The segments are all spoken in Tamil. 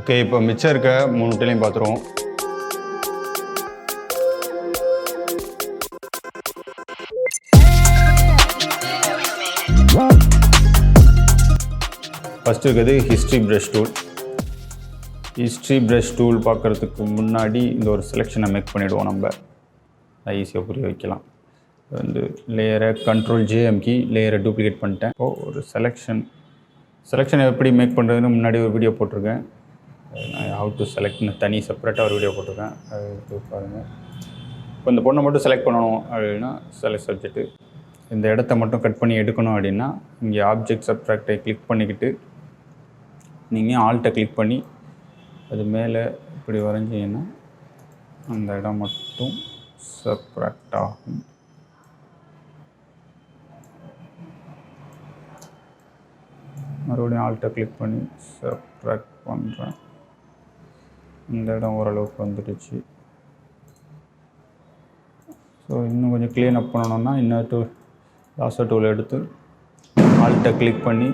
ஓகே, இப்போ மிச்சம் இருக்க 3 டூலையும் பார்த்துருவோம். ஃபஸ்ட்டு இருக்கிறது history brush tool. History brush tool பார்க்குறதுக்கு முன்னாடி இந்த ஒரு செலெக்ஷனை மேக் பண்ணிவிடுவோம். நம்ம ஈஸியாக புரிய வைக்கலாம். வந்து லேயரை Ctrl+J அமுக்கி லேயரை டூப்ளிகேட் பண்ணிட்டேன். இப்போது ஒரு செலெக்ஷனை எப்படி மேக் பண்ணுறதுன்னு முன்னாடி ஒரு வீடியோ போட்டிருக்கேன். நான் ஹவு டு செலக்ட்னு தனி செப்பரேட்டாக ஒரு வீடியோ போட்டிருக்கேன். அது பாருங்கள். இப்போ இந்த பொண்ணை மட்டும் செலக்ட் பண்ணணும் அப்படின்னா செலக்ட் சப்ஜெக்ட்டு. இந்த இடத்த மட்டும் கட் பண்ணி எடுக்கணும் அப்படின்னா இங்கே ஆப்ஜெக்ட் சப்ட்ராக்டை கிளிக் பண்ணிக்கிட்டு நீங்கள் ஆல்ட்டை கிளிக் பண்ணி அது மேலே இப்படி வரைஞ்சிங்கன்னா அந்த இடம் மட்டும் சப்ட்ராக்ட் ஆகும். மறுபடியும் ஆல்ட்டை கிளிக் பண்ணி சப்ட்ராக்ட் பண்ணுறேன். இந்த இடம் ஓரளவுக்கு வந்துடுச்சு. ஸோ இன்னும் கொஞ்சம் க்ளீன் அப் பண்ணணுன்னா இன்னொரு லாசர் டூல் எடுத்து ஆல்ட்டை கிளிக் பண்ணி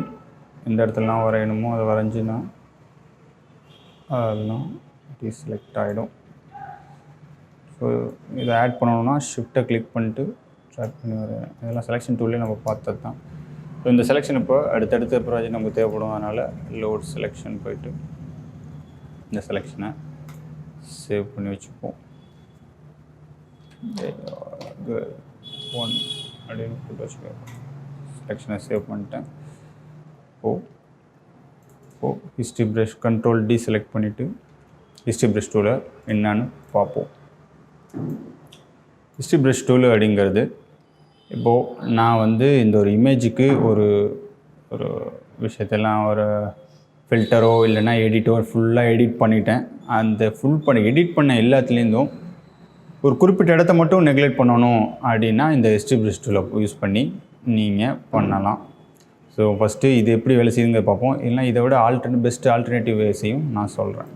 இந்த இடத்துலலாம் வரையணுமோ அதை வரைஞ்சினா அதெல்லாம் டீசெலக்ட் ஆகிடும். ஸோ இதை ஆட் பண்ணணுன்னா ஷிஃப்ட்டை கிளிக் பண்ணிட்டு ட்ராக் பண்ணி வரையணும். இதெல்லாம் செலெக்ஷன் டூல்லே நம்ம பார்த்தது தான். ஸோ இந்த செலெக்ஷன் இப்போ அடுத்தடுத்த ப்ராஜெக்ட் நமக்கு தேவைப்படும். அதனால் லோட் செலெக்ஷன் போய்ட்டு இந்த செலெக்ஷனை சேவ் பண்ணி வச்சுப்போம். 1 அப்படின்னு போட்டு வச்சுக்கோ. செலெக்ஷனை சேவ் பண்ணிட்டேன். இப்போது ஹிஸ்ட்ரி ப்ரஷ் Ctrl+D செலக்ட் பண்ணிவிட்டு ஹிஸ்ட்ரி ப்ரஷ் டூலை என்னன்னு பார்ப்போம். ஹிஸ்ட்ரி ப்ரஷ் டூலு அப்படிங்கிறது இப்போது நான் வந்து இந்த ஒரு இமேஜுக்கு ஒரு விஷயத்தெல்லாம் ஒரு ஃபில்டரோ இல்லைன்னா எடிட்டோ ஃபுல்லாக எடிட் பண்ணிட்டேன். அந்த எடிட் பண்ண எல்லாத்துலேருந்தும் ஒரு குறிப்பிட்ட இடத்த மட்டும் நெக்லெக்ட் பண்ணணும் அப்படின்னா இந்த ஹிஸ்ட்ரி ப்ரஷ் டூலை யூஸ் பண்ணி நீங்கள் பண்ணலாம். ஸோ ஃபஸ்ட்டு இது எப்படி வேலை செய்யுங்க பார்ப்போம். இல்லைனா இதை விட பெஸ்ட் ஆல்டர்னேட்டிவ் வேஸையும் நான் சொல்கிறேன்.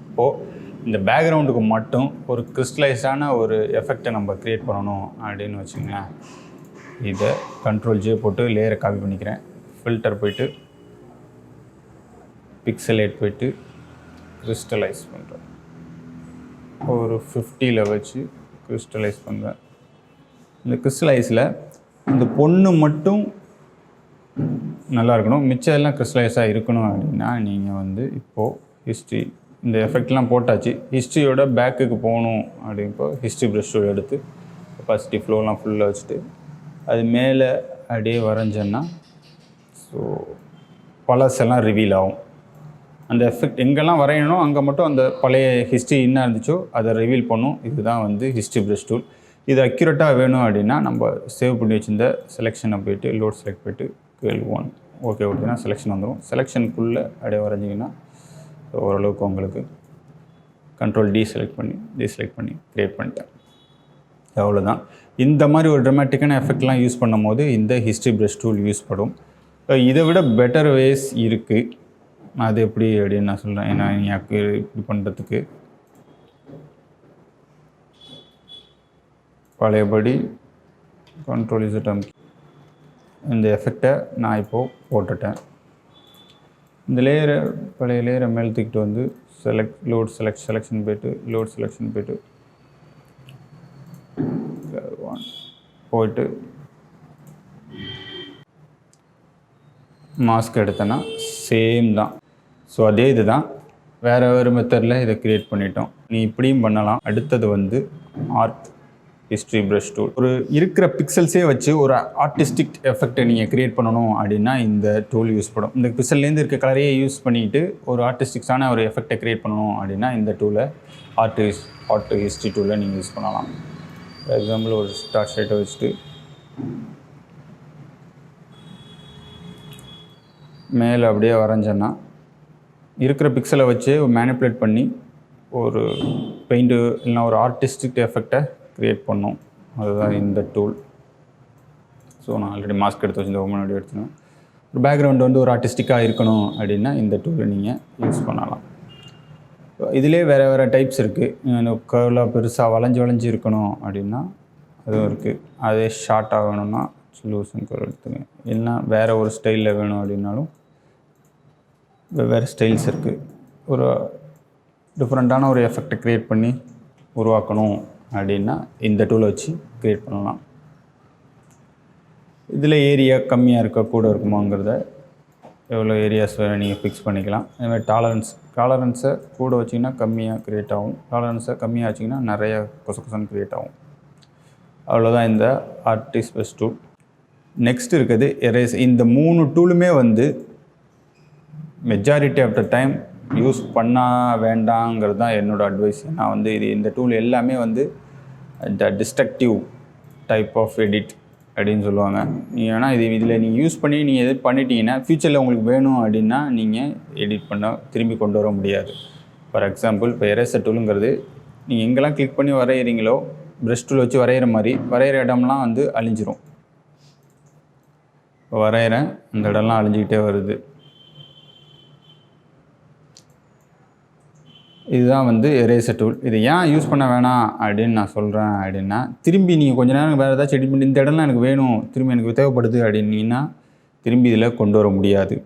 இப்போது இந்த பேக்ரவுண்டுக்கு மட்டும் ஒரு கிறிஸ்டலைஸான ஒரு எஃபெக்டை நம்ம க்ரியேட் பண்ணணும் அப்படின்னு வச்சுங்களேன். இதை Ctrl+J போட்டு லேயரை காப்பி பண்ணிக்கிறேன். ஃபில்டர் போய்ட்டு பிக்சலேட் போய்ட்டு கிறிஸ்டலைஸ் பண்ணுறேன். ஒரு 50ல் வச்சு கிறிஸ்டலைஸ் பண்ணுறேன். இந்த கிறிஸ்டலைஸில் இந்த பொண்ணு மட்டும் நல்லா இருக்கணும், மிச்சம் எல்லாம் கிறிஸ்டலைஸாக இருக்கணும் அப்படின்னா நீங்கள் வந்து இப்போது ஹிஸ்ட்ரி இந்த எஃபெக்ட்லாம் போட்டாச்சு. ஹிஸ்ட்ரியோட பேக்குக்கு போகணும் அப்படிப்போ ஹிஸ்ட்ரி ப்ரஷ் டூல் எடுத்து கெப்பாசிட்டி ஃப்ளோலாம் ஃபுல்லாக வச்சுட்டு அது மேலே அப்படியே வரைஞ்சேன்னா ஸோ பழசெல்லாம் ரிவீல் ஆகும். அந்த எஃபெக்ட் எங்கெல்லாம் வரையணும் அங்கே மட்டும் அந்த பழைய ஹிஸ்ட்ரி என்ன இருந்துச்சோ அதை ரிவீல் பண்ணும். இதுதான் வந்து ஹிஸ்ட்ரி ப்ரஷ் டூல். இது அக்யூரேட்டாக வேணும் அப்படின்னா நம்ம சேவ் பண்ணி வச்சுருந்த செலெக்ஷனை போய்ட்டு லோட் செலக்ட் போய்ட்டு L1 ஓகே ஓகேனா செலெக்ஷன் வந்துடும். செலெக்ஷனுக்குள்ளே அப்படியே வரைஞ்சிங்கன்னா ஓரளவுக்கு உங்களுக்கு Ctrl+D செலக்ட் பண்ணி டீசெலக்ட் பண்ணி க்ரியேட் பண்ணிட்டேன். அவ்வளோதான். இந்த மாதிரி ஒரு ட்ரமேட்டிக்கான எஃபெக்ட்லாம் யூஸ் பண்ணும் போது இந்த ஹிஸ்ட்ரி ப்ரஷ் டூல் யூஸ் படும். இதை விட பெட்டர் வேஸ் இருக்குது. அது எப்படி அப்படின்னு நான் சொல்கிறேன். ஏன்னா எனக்கு இப்படி பண்ணுறதுக்கு பழையபடி Ctrl+Z இந்த எஃபெக்டை நான் இப்போது போட்டுட்டேன். இந்த பழைய லேயரை மேல் தூக்கிட்டு வந்து செலெக்ஷன் போய்ட்டு லோட் செலெக்ஷன் போய்ட்டு மாஸ்க் எடுத்தேன்னா சேம் தான். ஸோ அதே இது தான், வேறு ஒரு மெத்தடில் இதை க்ரியேட் பண்ணிட்டோம். நீ இப்படியும் பண்ணலாம். அடுத்தது வந்து ஆர்ட் ஹிஸ்ட்ரி ப்ரஷ் டூல். ஒரு இருக்கிற பிக்சல்ஸே வச்சு ஒரு ஆர்டிஸ்டிக் எஃபெக்டை நீங்கள் க்ரியேட் பண்ணணும் அப்படின்னா இந்த டூல் யூஸ் படும். இந்த பிக்சல்லேருந்து இருக்க கலரையே யூஸ் பண்ணிவிட்டு ஒரு ஆர்டிஸ்டிக்ஸான ஒரு எஃபெக்டை க்ரியேட் பண்ணணும் அப்படின்னா இந்த டூலை ஆர்ட் ஹிஸ்ட்ரி டூலை நீங்கள் யூஸ் பண்ணலாம். ஃபார் எக்ஸாம்பிள் ஒரு ஸ்டார்ட் ஷேட்டை வச்சுட்டு மேலே அப்படியே வரைஞ்சேன்னா இருக்கிற பிக்சலை வச்சு மேனிப்புலேட் பண்ணி ஒரு பெயிண்ட்டு இல்லைனா ஒரு ஆர்டிஸ்டிக் எஃபெக்டை க்ரியேட் பண்ணோம். அதுதான் இந்த டூல். ஸோ நான் ஆல்ரெடி மாஸ்க் எடுத்து வச்சுருந்த முன்னாடி எடுத்துனேன். ஒரு பேக்ரவுண்டு வந்து ஒரு ஆர்டிஸ்டிக்காக இருக்கணும் அப்படின்னா இந்த டூலை நீங்கள் யூஸ் பண்ணலாம். இதிலே வேறு டைப்ஸ் இருக்குது. கர்லாக பெருசாக வளைஞ்சு இருக்கணும் அப்படின்னா அதுவும் இருக்குது. அதே ஷார்ட்டாக வேணும்னா லூசன் கர்வ் எடுத்துங்க. இல்லைனா வேறு ஒரு ஸ்டைலில் வேணும் அப்படின்னாலும் வெவ்வேறு ஸ்டைல்ஸ் இருக்குது. ஒரு டிஃப்ரெண்ட்டான ஒரு எஃபெக்டை க்ரியேட் பண்ணி உருவாக்கணும் அப்படின்னா இந்த டூலை வச்சு க்ரியேட் பண்ணலாம். இதில் ஏரியா கம்மியாக இருக்கா கூட இருக்குமாங்கிறத எவ்வளோ ஏரியாஸ் வேறு நீங்கள் ஃபிக்ஸ் பண்ணிக்கலாம். அதுமாதிரி டாலரன்ஸை கூட வச்சிங்கன்னா கம்மியாக க்ரியேட் ஆகும், டாலரன்ஸை கம்மியாக வச்சிங்கன்னா நிறைய கொசன்னு க்ரியேட் ஆகும். அவ்வளோதான் இந்த ஆர்டிஸ்ட் பெஸ்ட் டூல். நெக்ஸ்ட் இருக்குது எரேஸ். இந்த 3 டூலுமே வந்து majority of the time use பண்ண வேண்டாங்கிறது தான் என்னோடய அட்வைஸ். நான் வந்து இந்த டூல் எல்லாமே வந்து த டிஸ்ட்ரக்டிவ் டைப் ஆஃப் எடிட் அப்படின்னு சொல்லுவாங்க. ஏன்னா இதில் நீங்கள் யூஸ் பண்ணி நீங்கள் எது பண்ணிட்டீங்கன்னா ஃப்யூச்சரில் உங்களுக்கு வேணும் அப்படின்னா நீங்கள் எடிட் பண்ண திரும்பி கொண்டு வர முடியாது. ஃபார் எக்ஸாம்பிள் இப்போ எரேசர் டூலுங்கிறது நீங்கள் எங்கெல்லாம் கிளிக் பண்ணி வரைகிறீங்களோ ப்ரஷ் டூல் வச்சு வரைகிற மாதிரி வரைகிற இடம்லாம் வந்து அழிஞ்சிரும். இப்போ வரைகிறேன், அந்த இடம்லாம் அழிஞ்சிக்கிட்டே வருது. இதுதான் வந்து எரேசர் டூல். இது ஏன் யூஸ் பண்ண வேணாம் அப்படின்னு நான் சொல்கிறேன் அப்படின்னா, திரும்பி நீங்கள் கொஞ்ச நேரம் வேறு ஏதாச்சும் எடிட் பண்ணி இந்த இடம்லாம் எனக்கு வேணும், திரும்பி எனக்கு தேவைப்படுது அப்படின்னீங்கன்னா திரும்பி இதில் கொண்டு வர முடியாது.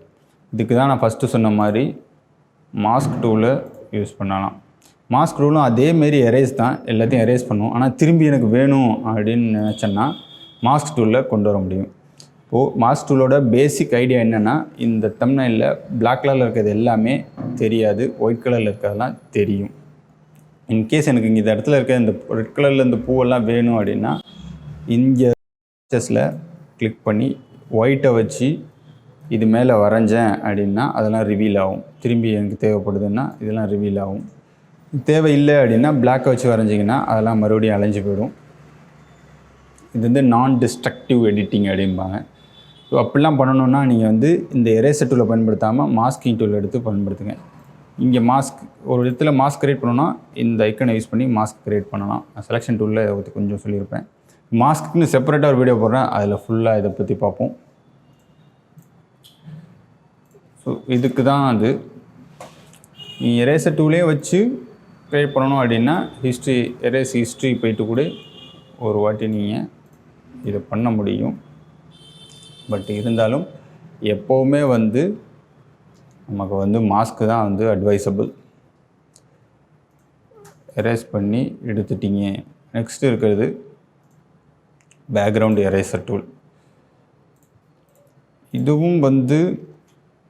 இதுக்கு தான் நான் ஃபஸ்ட்டு சொன்ன மாதிரி மாஸ்க் டூலை யூஸ் பண்ணலாம். மாஸ்க் டூலும் அதேமாரி எரேஸ் தான், எல்லாத்தையும் எரேஸ் பண்ணும். ஆனால் திரும்பி எனக்கு வேணும் அப்படின்னு நினச்சேன்னா மாஸ்க் டூலில் கொண்டு வர முடியும். இப்போது மாஸ்க் டூலோட பேசிக் ஐடியா என்னென்னா, இந்த தம்ப்நெயிலில் பிளாக் கலரில் இருக்கிறது எல்லாமே தெரியாது, ஒயிட் கலரில் இருக்கிறதெல்லாம் தெரியும். இன்கேஸ் எனக்கு இங்கே இந்த இடத்துல இருக்க இந்த ரெட் கலரில் இந்த பூவெல்லாம் வேணும் அப்படின்னா இங்கே கிளிக் பண்ணி ஒயிட்டை வச்சு இது மேலே வரைஞ்சேன் அப்படின்னா அதெல்லாம் ரிவீல் ஆகும். திரும்பி எனக்கு தேவைப்படுதுன்னா இதெல்லாம் ரிவீல் ஆகும். தேவையில்லை அப்படின்னா பிளாக்கை வச்சு வரைஞ்சிங்கன்னா அதெல்லாம் மறுபடியும் அலைஞ்சு போயிடும். இது வந்து நான் டிஸ்ட்ரக்டிவ் எடிட்டிங் அப்படிம்பாங்க. ஸோ அப்படிலாம் பண்ணணுன்னா நீங்கள் வந்து இந்த எரேசர் டூலை பயன்படுத்தாமல் மாஸ்கிங் டூல் எடுத்து பயன்படுத்துங்க. இங்கே ஒரு இடத்துல மாஸ்க் க்ரியேட் பண்ணணும்னா இந்த ஐக்கனை யூஸ் பண்ணி மாஸ்க் க்ரியேட் பண்ணலாம். நான் செலெக்ஷன் டூலில் இதை பற்றி கொஞ்சம் சொல்லியிருப்பேன். மாஸ்க்குன்னு செப்பரேட்டாக ஒரு வீடியோ போடுறேன், அதில் ஃபுல்லாக இதை பற்றி பார்ப்போம். ஸோ இதுக்கு தான் அது. நீங்கள் எரேசர் டூலே வச்சு க்ரியேட் பண்ணணும் அப்படின்னா எரேஸ் ஹிஸ்ட்ரி போயிட்டு கூட ஒரு வாட்டி நீங்கள் இதை பண்ண முடியும். பட் இருந்தாலும் எப்போவுமே வந்து நமக்கு வந்து மாஸ்க்கு தான் வந்து அட்வைசபிள். எரேஸ் பண்ணி எடுத்துட்டீங்க. நெக்ஸ்ட் இருக்கிறது பேக்ரவுண்ட் எரேசர் டூல். இதுவும் வந்து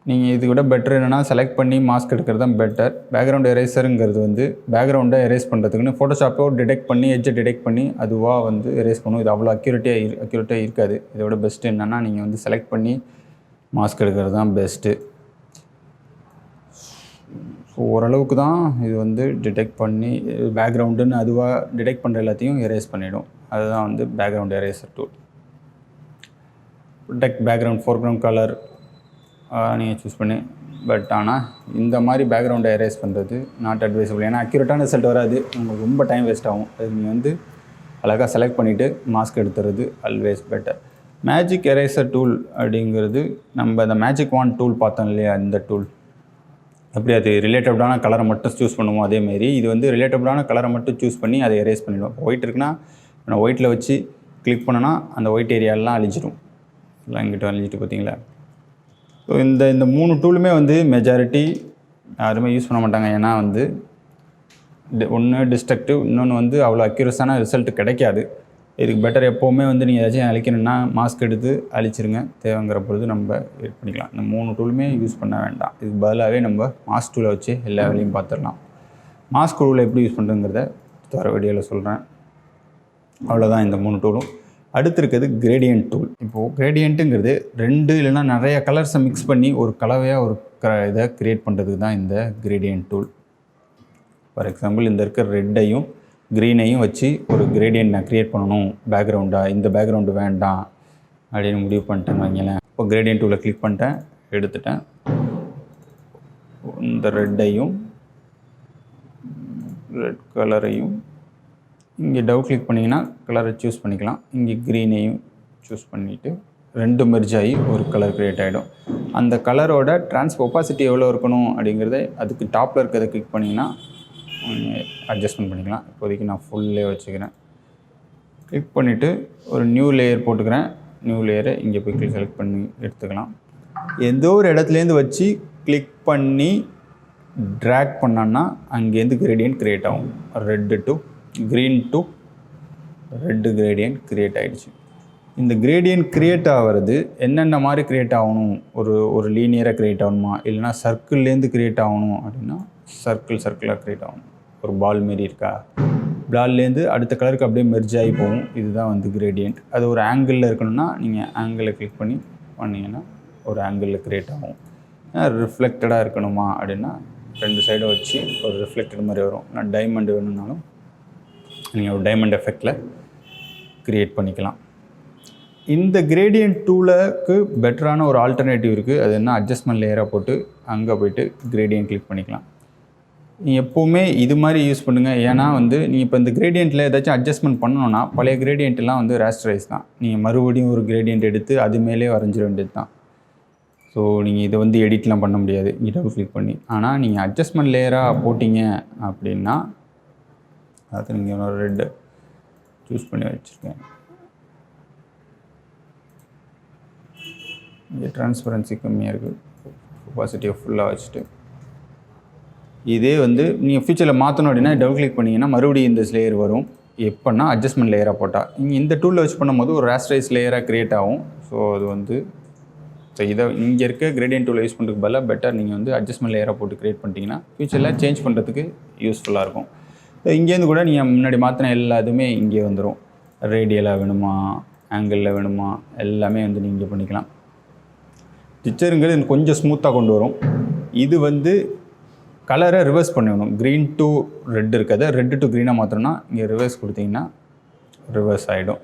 நீங்கள் இது விட பெட்டர் என்னென்னா செலக்ட் பண்ணி மாஸ்க் எடுக்கிறது தான் பெட்டர். பேக்ரவுண்ட் எரேசருங்கிறது வந்து பேக்ரவுண்டை எரேஸ் பண்ணுறதுக்குன்னு ஃபோட்டோஷாப்போ டிடெக்ட் பண்ணி எட்ஜை டிடெக்ட் பண்ணி அதுவாக வந்து எரேஸ் பண்ணும். இது அவ்வளோ அக்யூரேட்டாக இருக்காது. இதோட பெஸ்ட்டு என்னென்னா நீங்கள் வந்து செலக்ட் பண்ணி மாஸ்க் எடுக்கிறது தான் பெஸ்ட்டு. ஸோ ஓரளவுக்கு தான் இது வந்து டிடெக்ட் பண்ணி பேக்ரவுண்டுன்னு அதுவாக டிடெக்ட் பண்ணுற எல்லாத்தையும் எரேஸ் பண்ணிவிடும். அதுதான் வந்து background eraser tool. Detect background foreground colour நீங்கள் சூஸ் பண்ணி. பட் ஆனால் இந்த மாதிரி பேக்ரவுண்டை எரேஸ் பண்ணுறது நாட் அட்வைசபிள். ஏன்னா அக்யூரேட்டான ரிசல்ட் வராது, உங்களுக்கு ரொம்ப டைம் வேஸ்ட் ஆகும். அது நீங்கள் வந்து அழகாக செலக்ட் பண்ணிவிட்டு மாஸ்க் எடுத்துறது always better. Magic eraser tool அப்படிங்கிறது நம்ம இந்த மேஜிக் வாண்ட் டூல் பார்த்தோம் இல்லையா, இந்த டூல் எப்படி அது ரிலேட்டபிளான கலரை மட்டும் சூஸ் பண்ணுவோம், அதேமாரி இது வந்து ரிலேட்டபிளான கலரை மட்டும் சூஸ் பண்ணி அதை எரேஸ் பண்ணிவிடும். ஒயிட் இருக்குன்னா நான் ஒயிட்டில் வச்சு கிளிக் பண்ணோன்னா அந்த ஒயிட் ஏரியாலாம் அழிஞ்சிடும். எல்லாம் இங்கிட்ட அழிஞ்சிட்டு பார்த்தீங்களா. ஸோ இந்த 3 டூலுமே வந்து மெஜாரிட்டி யாருமே யூஸ் பண்ண மாட்டாங்க. ஏன்னா வந்து ஒன்று டிஸ்ட்ரக்டிவ், இன்னொன்று வந்து அவ்வளோ அக்யூரஸான ரிசல்ட் கிடைக்காது. இதுக்கு பெட்டர் எப்போவுமே வந்து நீங்கள் ஏதாச்சும் அழிக்கணும்னா மாஸ்க் எடுத்து அழிச்சிருங்க. தேவைங்கிற பொழுது நம்ம எடிட் பண்ணிக்கலாம். இந்த 3 டூலுமே யூஸ் பண்ண வேண்டாம். இதுக்கு பதிலாகவே நம்ம மாஸ்க் டூலை வச்சு எல்லா வேலையும் பார்த்துடலாம். மாஸ்க் டூலை எப்படி யூஸ் பண்ணுறதுங்கிறத வர வீடியோவில் சொல்கிறேன். அவ்வளோதான் இந்த 3 டூலும். அடுத்து இருக்கிறது கிரேடியன்ட் டூல். இப்போது கிரேடியன்ட்டுங்கிறது 2 இல்லைன்னா நிறைய கலர்ஸை மிக்ஸ் பண்ணி ஒரு கலவையாக ஒரு இதை க்ரியேட் பண்ணுறதுக்கு தான் இந்த கிரேடியன்ட் டூல். ஃபார் எக்ஸாம்பிள் இந்த இருக்கிற ரெட்டையும் க்ரீனையும் வச்சு ஒரு கிரேடியன்ட் நான் க்ரியேட் பண்ணணும் பேக்ரவுண்டாக, இந்த பேக்ரவுண்டு வேண்டாம் அப்படின்னு முடிவு பண்ணிட்டேன்னு வைங்களேன். இப்போ கிரேடியன்ட் டூலை கிளிக் பண்ணிட்டேன், எடுத்துட்டேன். இந்த ரெட்டையும் ரெட் கலரையும் இங்கே டபுள் கிளிக் பண்ணிங்கன்னா கலரை சூஸ் பண்ணிக்கலாம். இங்கே க்ரீனையும் சூஸ் பண்ணிவிட்டு 2 மெர்ஜ் ஆகி ஒரு கலர் க்ரியேட் ஆகிடும். அந்த கலரோட ஒப்பாசிட்டி எவ்வளோ இருக்கணும் அப்படிங்கிறத அதுக்கு டாப்பில் இருக்கிறத கிளிக் பண்ணிங்கன்னா அட்ஜஸ்ட்மெண்ட் பண்ணிக்கலாம். இப்போதைக்கு நான் ஃபுல்லே வச்சுக்கிறேன். கிளிக் பண்ணிவிட்டு ஒரு நியூ லேயர் போட்டுக்கிறேன். நியூ லேயரை இங்கே போய் செலக்ட் பண்ணி எடுத்துக்கலாம். எந்த ஒரு இடத்துலேருந்து வச்சு கிளிக் பண்ணி ட்ராக் பண்ணான்னா அங்கேருந்து கிரேடியன்ட் க்ரியேட் ஆகும். Red to green to red gradient create ஆகிடுச்சு. இந்த கிரேடியன்ட் க்ரியேட் ஆகிறது என்னென்ன மாதிரி க்ரியேட் ஆகணும், ஒரு லீனியராக க்ரியேட் ஆகணுமா, இல்லைனா சர்க்கிள்லேருந்து க்ரியேட் ஆகணும் அப்படின்னா சர்க்கிளாக க்ரியேட் ஆகணும். ஒரு பால் மாரி இருக்கா, பால்லேருந்து அடுத்த கலருக்கு அப்படியே மெர்ஜ் ஆகி போகும். இதுதான் வந்து கிரேடியன்ட். அது ஒரு ஆங்கிளில் இருக்கணும்னா நீங்கள் ஆங்கிளில் கிளிக் பண்ணி பண்ணிங்கன்னா ஒரு ஆங்கிளில் க்ரியேட் ஆகும். ரிஃப்ளெக்டடாக இருக்கணுமா அப்படின்னா 2 சைடும் வச்சு ஒரு ரிஃப்ளெக்டட் மாதிரி வரும். நான் டைமண்ட் வேணும்னாலும் நீங்கள் ஒரு டைமண்ட் எஃபெக்டில் க்ரியேட் பண்ணிக்கலாம். இந்த கிரேடியன்ட் டூலுக்கு பெட்டரான ஒரு ஆல்டர்னேட்டிவ் இருக்குது. அது என்ன, அட்ஜஸ்ட்மெண்ட் லேயராக போட்டு அங்கே போய்ட்டு கிரேடியன்ட் கிளிக் பண்ணிக்கலாம். நீங்கள் எப்போவுமே இது மாதிரி யூஸ் பண்ணுங்கள். ஏன்னா வந்து நீங்கள் இப்போ இந்த கிரேடியண்ட்டில் ஏதாச்சும் அட்ஜஸ்ட்மெண்ட் பண்ணணுன்னா பழைய கிரேடியண்ட்லாம் வந்து ரேஸ்டரைஸ் தான். நீங்கள் மறுபடியும் ஒரு கிரேடியண்ட் எடுத்து அது மேலே வரைஞ்சிட வேண்டியது தான். ஸோ நீங்கள் இதை வந்து எடிட்லாம் பண்ண முடியாது இங்கே டபுள் கிளிக் பண்ணி. ஆனால் நீங்கள் அட்ஜஸ்ட்மெண்ட் லேயராக போட்டிங்க அப்படின்னா அது நீங்கள் ஒரு ரெட்டு சூஸ் பண்ணி வச்சுருக்கேன். இங்கே ட்ரான்ஸ்பரன்சி கம்மியாக இருக்குது, பாசிட்டிவ் ஃபுல்லாக வச்சுட்டு இதே வந்து நீங்கள் ஃபியூச்சரில் மாற்றணும் அப்படின்னா டபுள் கிளிக் பண்ணிங்கன்னா மறுபடியும் இந்த லேயர் வரும். எப்போன்னா அட்ஜஸ்ட்மெண்ட் லேயராக போட்டால் இங்கே இந்த டூலில் வச்சு பண்ணும்போது ஒரு ரேஸ்டரைஸ் லேயராக க்ரியேட் ஆகும். ஸோ அது வந்து இதை இங்கே இருக்க கிரேடியன்ட் டூலை யூஸ் பண்ணுறதுக்கு பதிலாக பெட்டர் நீங்கள் வந்து அட்ஜஸ்ட்மெண்ட் லேயராக போட்டு க்ரியேட் பண்ணிட்டீங்கன்னா ஃபியூச்சரில் சேஞ்ச் பண்ணுறதுக்கு யூஸ்ஃபுல்லாக இருக்கும். இங்கேருந்து கூட நீங்கள் முன்னாடி மாற்றின எல்லாத்துமே இங்கே வந்துடும். ரேடியலாக வேணுமா, ஆங்கிளில் வேணுமா, எல்லாமே வந்து நீங்கள் பண்ணிக்கலாம். பிக்சருங்கிறது கொஞ்சம் ஸ்மூத்தாக கொண்டு வரும். இது வந்து கலரை ரிவர்ஸ் பண்ணிடணும். க்ரீன் டு ரெட் இருக்காது, ரெட்டு டு க்ரீனாக மாற்றணும்னா இங்கே ரிவர்ஸ் கொடுத்தீங்கன்னா ரிவர்ஸ் ஆகிடும்.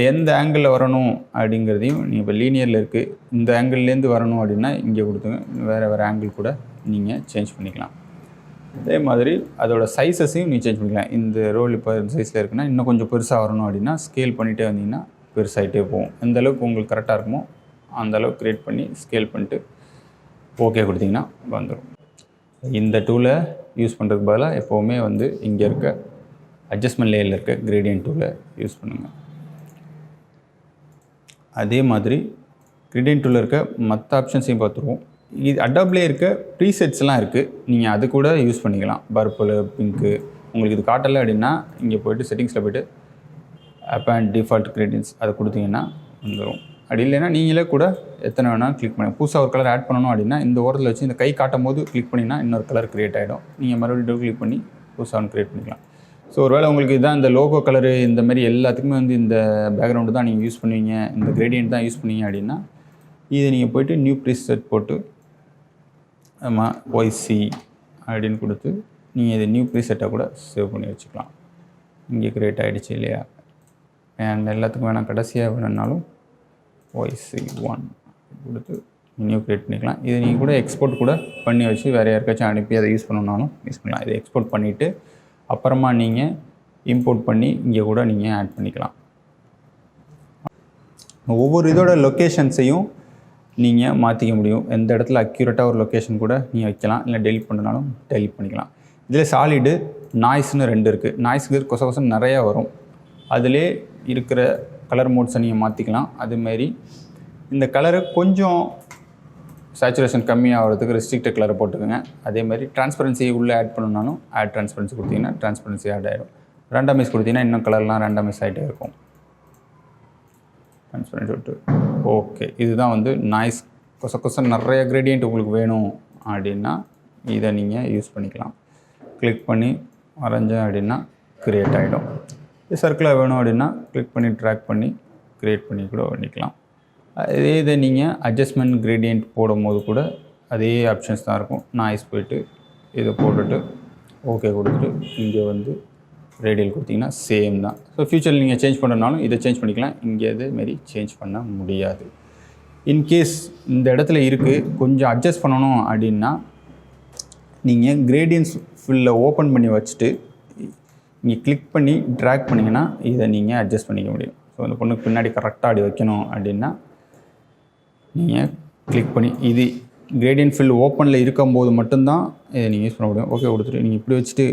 எந்த ஆங்கிளில் வரணும் அப்படிங்கிறதையும் நீங்கள் இப்போ லீனியரில் இருக்குது, இந்த ஆங்கிள்லேருந்து வரணும் அப்படின்னா இங்கே கொடுத்துங்க. வேறு ஆங்கிள் கூட நீங்கள் சேஞ்ச் பண்ணிக்கலாம். அதே மாதிரி அதோட சைஸஸையும் நீங்கள் சேஞ்ச் பண்ணிக்கலாம். இந்த ரோல் இப்போ சைஸில் இருக்குன்னா இன்னும் கொஞ்சம் பெருசாக வரணும் அப்படின்னா ஸ்கேல் பண்ணிகிட்டே வந்தீங்கன்னா பெருசாகிட்டே போகும். எந்த அளவுக்கு உங்களுக்கு கரெக்டாக இருக்குமோ அந்தளவுக்கு க்ரியேட் பண்ணி ஸ்கேல் பண்ணிட்டு ஓகே கொடுத்தீங்கன்னா வந்துடும். இந்த டூலை யூஸ் பண்ணுறதுக்கு பதிலாக எப்போவுமே வந்து இங்கே இருக்க அட்ஜஸ்ட்மெண்ட் லேயரில் இருக்க கிரேடியன்ட் டூலை யூஸ் பண்ணுங்கள். அதே மாதிரி கிரேடியன்ட் டூலில் இருக்க மற்ற ஆப்ஷன்ஸையும் பார்த்துருவோம். இது அடாப்லே இருக்க ப்ரீசெட்ஸ்லாம் இருக்குது, நீங்கள் அது கூட யூஸ் பண்ணிக்கலாம். பர்பிள், பிங்க்கு உங்களுக்கு இது காட்டலை அப்படின்னா இங்கே போய்ட்டு செட்டிங்ஸில் போய்ட்டு அப் அண்ட் டிஃபால்ட் கிரேடியன்ட்ஸ் அதை கொடுத்தீங்கன்னா வந்துடும். அப்படி இல்லைன்னா நீங்களே கூட எத்தனை வேணால் கிளிக் பண்ணி புதுசாக ஒரு கலர் ஆட் பண்ணணும் அப்படின்னா இந்த ஓரத்தில் வச்சு இந்த கை காட்டும் போது கிளிக் பண்ணிங்கன்னா இன்னொரு கலர் க்ரியேட் ஆகிடும். நீங்கள் மறுபடியும் கிளிக் பண்ணி புதுசாக ஒன்று க்ரியேட் பண்ணிக்கலாம். ஸோ ஒருவேளை உங்களுக்கு இதுதான் இந்த லோகோ கலரு இந்த மாதிரி எல்லாத்துக்குமே வந்து இந்த பேக்ரவுண்டு தான் நீங்கள் யூஸ் பண்ணுவீங்க, இந்த கிரேடியன்ட் தான் யூஸ் பண்ணுவீங்க அப்படின்னா இதை நீங்கள் போய்ட்டு நியூ ப்ரீசெட் போட்டு ஆமாம் ஒய்சி அப்படின்னு கொடுத்து நீங்கள் இதை நியூ ப்ரீசெட்டாக கூட சேவ் பண்ணி வச்சுக்கலாம். இங்கே க்ரியேட் ஆகிடுச்சு இல்லையா, அண்ட் எல்லாத்துக்கும் வேணால் கடைசியாக வேணும்னாலும் YC1 கொடுத்து நியூ க்ரியேட் பண்ணிக்கலாம். இதை நீங்கள் கூட எக்ஸ்போர்ட் கூட பண்ணி வச்சு வேறு யாருக்காச்சும் அனுப்பி அதை யூஸ் பண்ணணுன்னாலும் யூஸ் பண்ணலாம். இதை எக்ஸ்போர்ட் பண்ணிவிட்டு அப்புறமா நீங்கள் இம்போர்ட் பண்ணி இங்கே கூட நீங்கள் ஆட் பண்ணிக்கலாம். ஒவ்வொரு இதோட லொக்கேஷன்ஸையும் நீங்கள் மாற்றிக்க முடியும். எந்த இடத்துல அக்யூரேட்டாக ஒரு லொக்கேஷன் கூட நீங்கள் வைக்கலாம், இல்லை டெலிட் பண்ணனாலும் டெலிட் பண்ணிக்கலாம். இதில் சாலிடு நாய்ஸ்னு 2 இருக்குது. நாய்ஸுக்கு கொசம் நிறையா வரும். அதிலே இருக்கிற கலர் மோட்ஸை நீங்கள் மாற்றிக்கலாம். அதுமாரி இந்த கலரை கொஞ்சம் சேச்சுரேஷன் கம்மியாகிறதுக்கு ரெஸ்ட்ரிக்டட் கலரை போட்டுக்கோங்க. அதேமாதிரி டிரான்ஸ்பரன்சி உள்ளே ஆட் பண்ணணுன்னாலும் ஆட் டிரான்ஸ்பரன்சி கொடுத்தீங்கன்னா டிரான்ஸ்பரன்சி ஆட் ஆகிடும். ரேண்டமைஸ் கொடுத்தீங்கன்னா இன்னும் கலர்லாம் ரேண்டமைஸ் ஆகிட்டே இருக்கும். டிரான்ஸ்பரன்சி விட்டு ஓகே. இதுதான் வந்து நாய்ஸ் கொசம் நிறைய கிரேடியன்ட் உங்களுக்கு வேணும் அப்படின்னா இதை நீங்கள் யூஸ் பண்ணிக்கலாம். கிளிக் பண்ணி வரைஞ்சேன் அப்படின்னா க்ரியேட் ஆகிடும். இது சர்க்கிளாக வேணும் அப்படின்னா கிளிக் பண்ணி ட்ராக் பண்ணி க்ரியேட் பண்ணி கூட பண்ணிக்கலாம். அதே இதை நீங்கள் அட்ஜஸ்ட்மெண்ட் கிரேடியன்ட் போடும்போது கூட அதே ஆப்ஷன்ஸ் தான் இருக்கும். நாய்ஸ் போய்ட்டு இதை போட்டுட்டு ஓகே கொடுத்துட்டு இங்கே வந்து ரேடியல் கொடுத்தீங்கன்னா சேம் தான். ஸோ ஃப்யூச்சரில் நீங்கள் சேஞ்ச் பண்ணுறதுனாலும் இதை சேஞ்ச் பண்ணிக்கலாம். இங்கே இதுமாரி சேஞ்ச் பண்ண முடியாது. இன்கேஸ் இந்த இடத்துல இருக்குது கொஞ்சம் அட்ஜஸ்ட் பண்ணணும் அப்படின்னா நீங்கள் கிரேடியன்ஸ் ஃபுல்லை ஓப்பன் பண்ணி வச்சுட்டு இங்கே கிளிக் பண்ணி ட்ராக் பண்ணிங்கன்னா இதை நீங்கள் அட்ஜஸ்ட் பண்ணிக்க முடியும். ஸோ அந்த பொண்ணுக்கு பின்னாடி கரெக்டாக அப்படி வைக்கணும் அப்படின்னா நீங்கள் கிளிக் பண்ணி இது கிரேடியன்ட் ஃபில் ஓப்பனில் இருக்கும்போது மட்டும்தான் இதை நீங்கள் யூஸ் பண்ண முடியும். ஓகே கொடுத்துட்டு நீங்கள் இப்படி வச்சுட்டு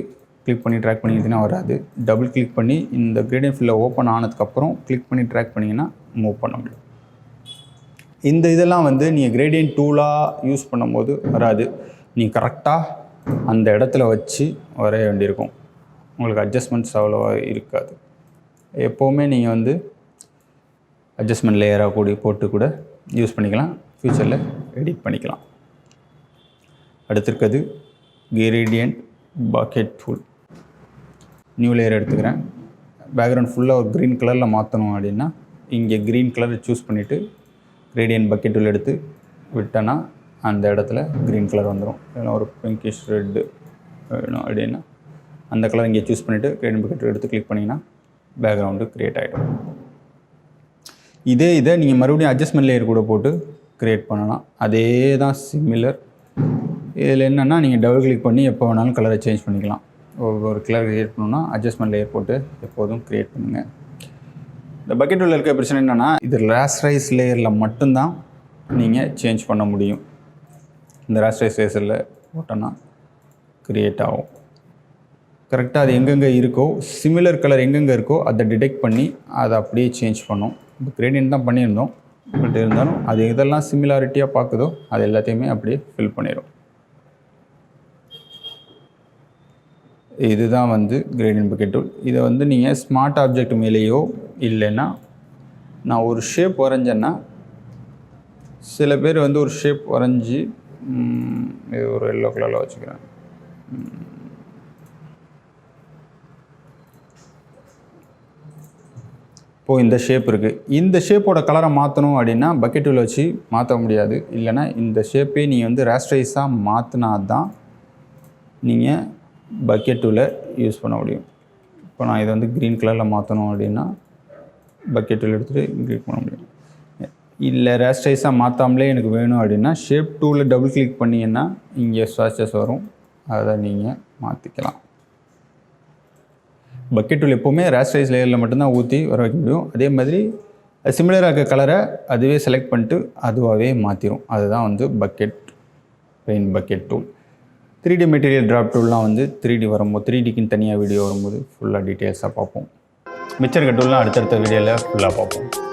கிளிக் பண்ணி ட்ராக் பண்ணிங்கன்னா வராது. டபுள் கிளிக் பண்ணி இந்த கிரேடியன்ட் ஃபில்லை ஓப்பன் ஆனதுக்கப்புறம் கிளிக் பண்ணி ட்ராக் பண்ணிங்கன்னா மூவ் பண்ண முடியும். இந்த இதெல்லாம் வந்து நீங்கள் கிரேடியன்ட் டூலாக யூஸ் பண்ணும்போது வராது. நீங்கள் கரெக்டாக அந்த இடத்துல வச்சு வரைய வேண்டியிருக்கும். உங்களுக்கு அட்ஜஸ்ட்மெண்ட்ஸ் அவ்வளோவா இருக்காது. எப்போவுமே நீங்கள் வந்து அட்ஜஸ்ட்மெண்ட் லேயராக கூடி போட்டு கூட யூஸ் பண்ணிக்கலாம், ஃப்யூச்சரில் எடிட் பண்ணிக்கலாம். அடுத்திருக்கிறது gradient bucket tool. New layer எடுத்துக்கிறேன். பேக்ரவுண்ட் ஃபுல்லாக ஒரு க்ரீன் கலரில் மாற்றணும் அப்படின்னா இங்கே க்ரீன் கலரை சூஸ் பண்ணிவிட்டு கிரேடியன்ட் பக்கெட் டூல் எடுத்து விட்டேன்னா அந்த இடத்துல க்ரீன் கலர் வந்துடும். இல்லைனா ஒரு பிங்கிஷ் ரெட்டு வேணும் அப்படின்னா அந்த கலர் இங்கே சூஸ் பண்ணிவிட்டு கிரேடியன்ட் பக்கெட் எடுத்து கிளிக் பண்ணிங்கன்னா பேக்ரவுண்டு க்ரியேட் ஆகிடும். இதை நீங்கள் மறுபடியும் அட்ஜஸ்ட்மெண்ட் லேயர் கூட போட்டு க்ரியேட் பண்ணலாம். அதே தான் சிமிலர். இதில் என்னென்னா நீங்கள் டபுள் கிளிக் பண்ணி எப்போ வேணாலும் கலரை சேஞ்ச் பண்ணிக்கலாம். ஒரு கலர் க்ரியேட் பண்ணணுன்னா அட்ஜஸ்ட்மெண்ட் லேயர் போட்டு எப்போதும் க்ரியேட் பண்ணுங்கள். இந்த பக்கெட் டூலில் இருக்க பிரச்சனை என்னென்னா இது ராஸ்டரைஸ் லேயரில் மட்டும்தான் நீங்கள் சேஞ்ச் பண்ண முடியும். இந்த ராஸ்டரைஸ் லேயரில் போட்டோன்னா க்ரியேட் ஆகும். கரெக்டாக அது எங்கெங்கே இருக்கோ சிமிலர் கலர் எங்கெங்கே இருக்கோ அதை டிடெக்ட் பண்ணி அதை அப்படியே சேஞ்ச் பண்ணும். இப்போ கிரேடியன்ட் தான் பண்ணியிருந்தோம், பட் இருந்தாலும் அது இதெல்லாம் சிமிலாரிட்டியாக பார்க்குதோ அது எல்லாத்தையுமே அப்படியே ஃபில் பண்ணிடும். இதுதான் வந்து கிரேடியன்ட் பக்கெட் டூல். இதை வந்து நீங்கள் ஸ்மார்ட் ஆப்ஜெக்ட் மேலேயோ இல்லைன்னா நான் ஒரு ஷேப் வரைஞ்சேன்னா சில பேர் வந்து ஒரு ஷேப் வரைஞ்சி இது ஒரு எல்லோ கலரில் வச்சுக்கிறேன். இப்போது இந்த ஷேப் இருக்குது. இந்த ஷேப்போட கலரை மாற்றணும் அப்படின்னா பக்கெட் டூல் வச்சு மாற்ற முடியாது. இல்லைனா இந்த ஷேப்பே நீங்கள் வந்து ராஸ்டரைஸாக மாற்றினா தான் நீங்கள் பக்கெட் டூலை யூஸ் பண்ண முடியும். இப்போ நான் இதை வந்து க்ரீன் கலரில் மாற்றணும் அப்படின்னா பக்கெட் டூல் எடுத்துகிட்டு கிளிக் பண்ண முடியும். இல்லை ராஸ்டரைஸாக மாற்றாமலே எனக்கு வேணும் அப்படின்னா ஷேப் டூவில் டபுள் கிளிக் பண்ணிங்கன்னா இங்கே ஸ்வாட்சஸ் வரும், அதை நீங்கள் மாற்றிக்கலாம். பக்கெட் டூல் எப்போவுமே ராஸ்டரைஸ் லேயரில் மட்டும்தான் ஊற்றி வர வைக்க முடியும். அதே மாதிரி சிமிலராக இருக்க கலரை அதுவே செலக்ட் பண்ணிட்டு அதுவாகவே மாற்றிடும். அதுதான் வந்து paint bucket tool. 3D material drop டூல்லாம் வந்து 3D வரும்போது 3Dக்குன்னு தனியாக வீடியோ வரும்போது ஃபுல்லாக டீட்டெயில்ஸாக பார்ப்போம். மிச்சம் இருக்க டூல்லாம் அடுத்தடுத்த வீடியோவில் ஃபுல்லாக பார்ப்போம்.